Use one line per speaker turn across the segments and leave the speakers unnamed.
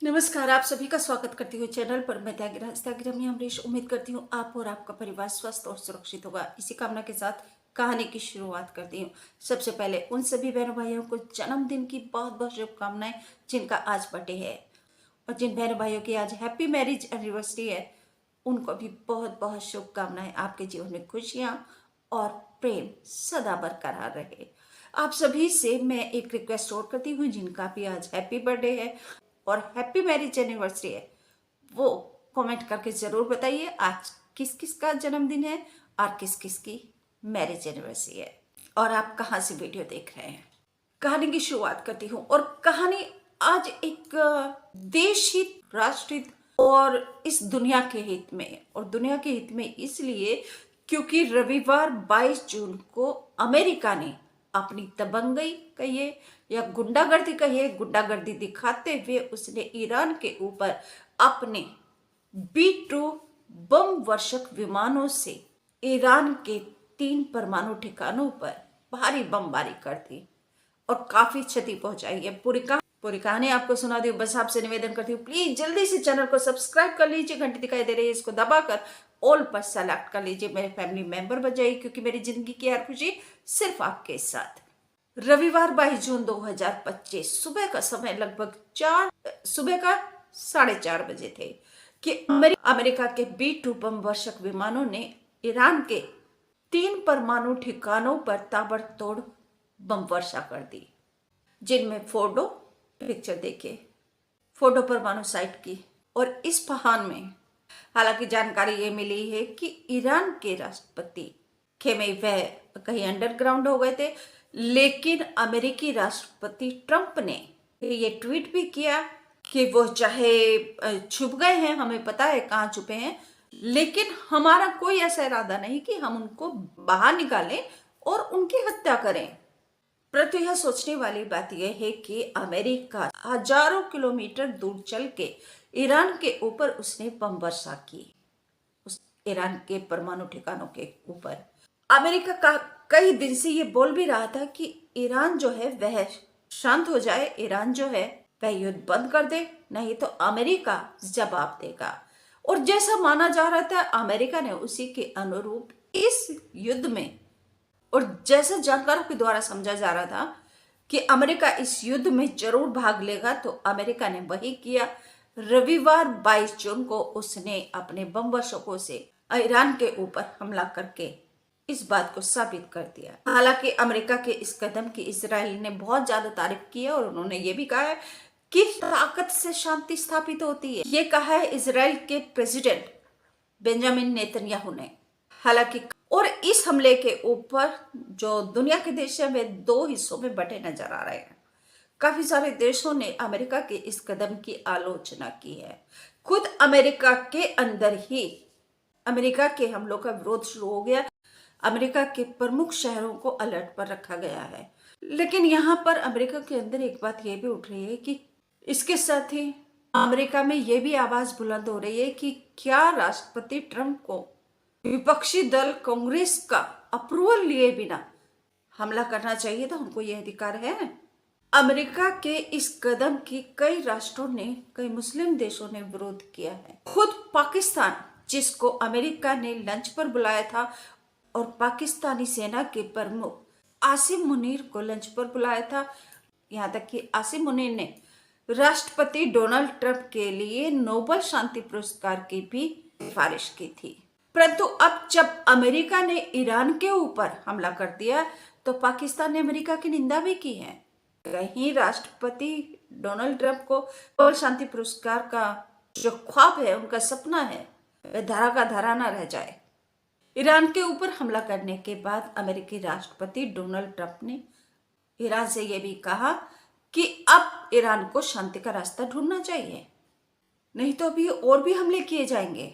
नमस्कार, आप सभी का स्वागत करती हूँ चैनल पर। मैं त्यागिरा में अमरीश उम्मीद करती हूँ आप और आपका परिवार स्वस्थ और सुरक्षित होगा। इसी कामना के साथ कहानी की शुरुआत करती हूँ। सबसे पहले उन सभी बहनों भाइयों को जन्मदिन की बहुत बहुत शुभकामनाएं जिनका आज बर्थडे है, और जिन बहनों भाइयों की आज हैप्पी मैरिज एनिवर्सरी है उनको भी बहुत बहुत शुभकामनाएं। आपके जीवन में खुशियाँ और प्रेम सदा बरकरार रहे। आप सभी से मैं एक रिक्वेस्ट और करती हूँ, जिनका भी आज हैप्पी बर्थडे है और हैप्पी मैरिज एनिवर्सरी है, वो कमेंट करके ज़रूर बताइए आज किस किस का जन्मदिन है और किस किस की मैरिज एनिवर्सरी है और आप कहाँ से वीडियो देख रहे हैं। कहानी की शुरुआत करती हूँ, और कहानी आज एक देश हित, राष्ट्र हित और इस दुनिया के हित में, और दुनिया के हित में इसलिए क्योंकि रविवार 22 जून को अमेरिका ने अपनी दबंगई कहिए या गुंडागर्दी कहिए, गुंडागर्दी दिखाते हुए उसने ईरान के ऊपर अपने B-2 बम वर्षक विमानों से ईरान के 3 परमाणु ठिकानों पर भारी बमबारी कर दी और काफी क्षति पहुंचाई है। पूरी कहानी आपको सुना दी। बस आपसे निवेदन करती हूँ, प्लीज जल्दी से चैनल को सब्सक्राइब कर लीजिए, घंटी दिखाई दे रही है इसको दबाकर ऑल पर सेलेक्ट कर लीजिए, मेरे फैमिली मेंबर बन जाइए, क्योंकि मेरी जिंदगी की हर खुशी सिर्फ आपके साथ। रविवार 22 जून 2025 सुबह का समय लगभग सुबह का 4:30 बजे थे कि अमेरिका के B-2 बम वर्षक विमानों ने ईरान के 3 परमाणु ठिकानों पर ताबड़तोड़ बम वर्षा कर दी, जिनमें फोर्डो पिक्चर देखिए, फोर्डो परमाणु साइट की। और इस पहान में हालांकि जानकारी ये मिली है कि ईरान के राष्ट्रपति खेमेई वह कहीं अंडरग्राउंड हो गए थे, लेकिन अमेरिकी राष्ट्रपति ट्रंप ने ये ट्वीट भी किया कि वो चाहे छुप गए हैं, हमें पता है कहाँ छुपे हैं, लेकिन हमारा कोई ऐसा इरादा नहीं कि हम उनको बाहर निकालें और उनकी हत्या करें। परंतु यह सोचने वाली बात यह है कि अमेरिका हजारों किलोमीटर दूर चल के ईरान के ऊपर उसने बम वर्षा की, उस ईरान के परमाणु ठिकानों के ऊपर। अमेरिका का कई दिन से ये बोल भी रहा था कि ईरान जो है वह शांत हो जाए, ईरान जो है वह युद्ध बंद कर दे, नहीं तो अमेरिका जवाब देगा। और जैसा माना जा रहा था अमेरिका ने उसी के अनुरूप इस युद्ध में, और जैसा जानकारों के द्वारा समझा जा रहा था कि अमेरिका इस युद्ध में जरूर भाग लेगा, तो अमेरिका ने वही किया। रविवार 22 जून को उसने अपने बम वर्षकों से ईरान के ऊपर हमला करके इस बात को साबित कर दिया। हालांकि अमेरिका के इस कदम की इजराइल ने बहुत ज्यादा तारीफ की है, और उन्होंने ये भी कहा है कि ताकत से शांति स्थापित होती है। ये कहा है इजराइल के प्रेसिडेंट बेंजामिन नेतन्याहू ने। हालांकि और इस हमले के ऊपर जो दुनिया के देश है वे 2 हिस्सों में बंटे नजर आ रहे हैं। काफी सारे देशों ने अमेरिका के इस कदम की आलोचना की है। खुद अमेरिका के अंदर ही अमेरिका के हमलों का विरोध शुरू हो गया। अमेरिका के प्रमुख शहरों को अलर्ट पर रखा गया है। लेकिन यहाँ पर अमेरिका के अंदर एक बात यह भी उठ रही है कि इसके साथ ही अमेरिका में यह भी आवाज बुलंद हो रही है कि क्या राष्ट्रपति ट्रंप को विपक्षी दल कांग्रेस का अप्रूवल लिए बिना हमला करना चाहिए था, उनको यह अधिकार है। अमेरिका के इस कदम की कई राष्ट्रों ने, कई मुस्लिम देशों ने विरोध किया है। खुद पाकिस्तान, जिसको अमेरिका ने लंच पर बुलाया था और पाकिस्तानी सेना के प्रमुख आसिम मुनीर को लंच पर बुलाया था, यहाँ तक कि आसिम मुनीर ने राष्ट्रपति डोनाल्ड ट्रंप के लिए नोबेल शांति पुरस्कार की भी सिफारिश की थी। परंतु अब जब अमेरिका ने ईरान के ऊपर हमला कर दिया तो पाकिस्तान ने अमेरिका की निंदा भी की है। कहीं राष्ट्रपति डोनाल्ड ट्रंप को नोबेल शांति पुरस्कार का जो ख्वाब है, उनका सपना है, वह धरा का धरा न रह जाए। ईरान के ऊपर हमला करने के बाद अमेरिकी राष्ट्रपति डोनाल्ड ट्रंप ने ईरान से यह भी कहा कि अब ईरान को शांति का रास्ता ढूंढना चाहिए, नहीं तो अभी और भी हमले किए जाएंगे।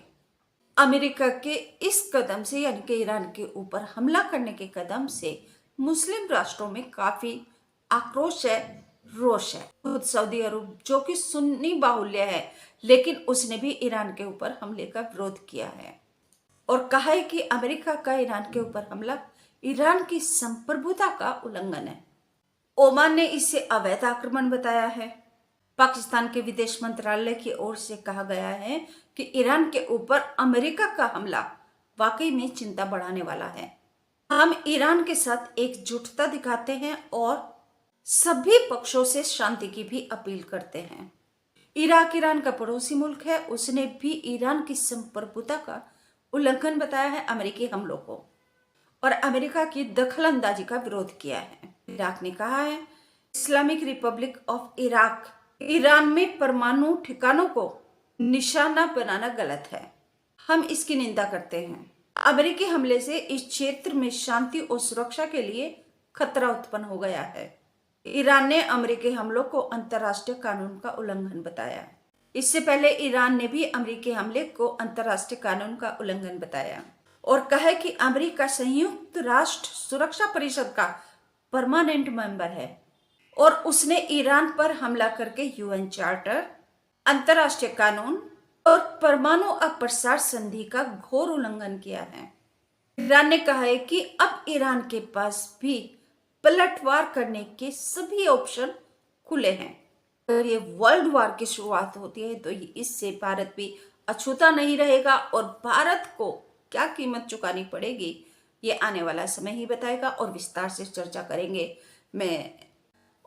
अमेरिका के इस कदम से, यानी कि ईरान के ऊपर हमला करने के कदम से मुस्लिम राष्ट्रों में काफी आक्रोश है, रोष है। खुद सऊदी अरब, जो कि सुन्नी बाहुल्य है, लेकिन उसने भी ईरान के ऊपर हमले का विरोध किया है और कहा है कि अमेरिका का ईरान के ऊपर हमला ईरान की संप्रभुता का उल्लंघन है। ओमान ने इसे अवैध आक्रमण बताया है। पाकिस्तान के विदेश मंत्रालय की ओर से कहा गया है कि ईरान के ऊपर अमेरिका का हमला वाकई में चिंता बढ़ाने वाला है। हम ईरान के साथ एकजुटता दिखाते हैं और सभी पक्षों से शांति की भी अपील करते हैं। इराक ईरान का पड़ोसी मुल्क है, उसने भी ईरान की संप्रभुता का उल्लंघन बताया है अमेरिकी हमलों को और अमेरिका की दखलंदाजी का विरोध किया है। इराक ने कहा है Islamic Republic of Iraq Iran में परमाणु ठिकानों को निशाना बनाना गलत है, हम इसकी निंदा करते हैं। अमेरिकी हमले से इस क्षेत्र में शांति और सुरक्षा के लिए खतरा उत्पन्न हो गया है। ईरान ने अमेरिकी हमलों को अंतर्राष्ट्रीय कानून का उल्लंघन बताया। इससे पहले ईरान ने भी अमेरिकी हमले को अंतर्राष्ट्रीय कानून का उल्लंघन बताया और कहा कि अमेरिका संयुक्त राष्ट्र सुरक्षा परिषद का परमानेंट मेंबर है और उसने ईरान पर हमला करके यूएन चार्टर, अंतर्राष्ट्रीय कानून और परमाणु अप्रसार संधि का घोर उल्लंघन किया है। ईरान ने कहा है कि अब ईरान के पास भी पलटवार करने के सभी ऑप्शन खुले हैं। अगर ये वर्ल्ड वार की शुरुआत होती है तो इससे भारत भी अछूता नहीं रहेगा और भारत को क्या कीमत चुकानी पड़ेगी ये आने वाला समय ही बताएगा और विस्तार से चर्चा करेंगे। मैं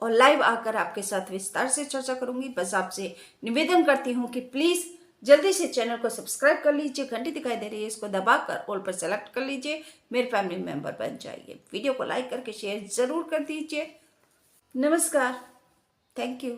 और लाइव आकर आपके साथ विस्तार से चर्चा करूंगी। बस आपसे निवेदन करती हूँ कि प्लीज जल्दी से चैनल को सब्सक्राइब कर लीजिए, घंटी दिखाई दे रही है इसको दबाकर ऑल पर सेलेक्ट कर लीजिए, मेरे फैमिली मेंबर बन जाइए। वीडियो को लाइक करके शेयर जरूर कर दीजिए। नमस्कार, थैंक यू।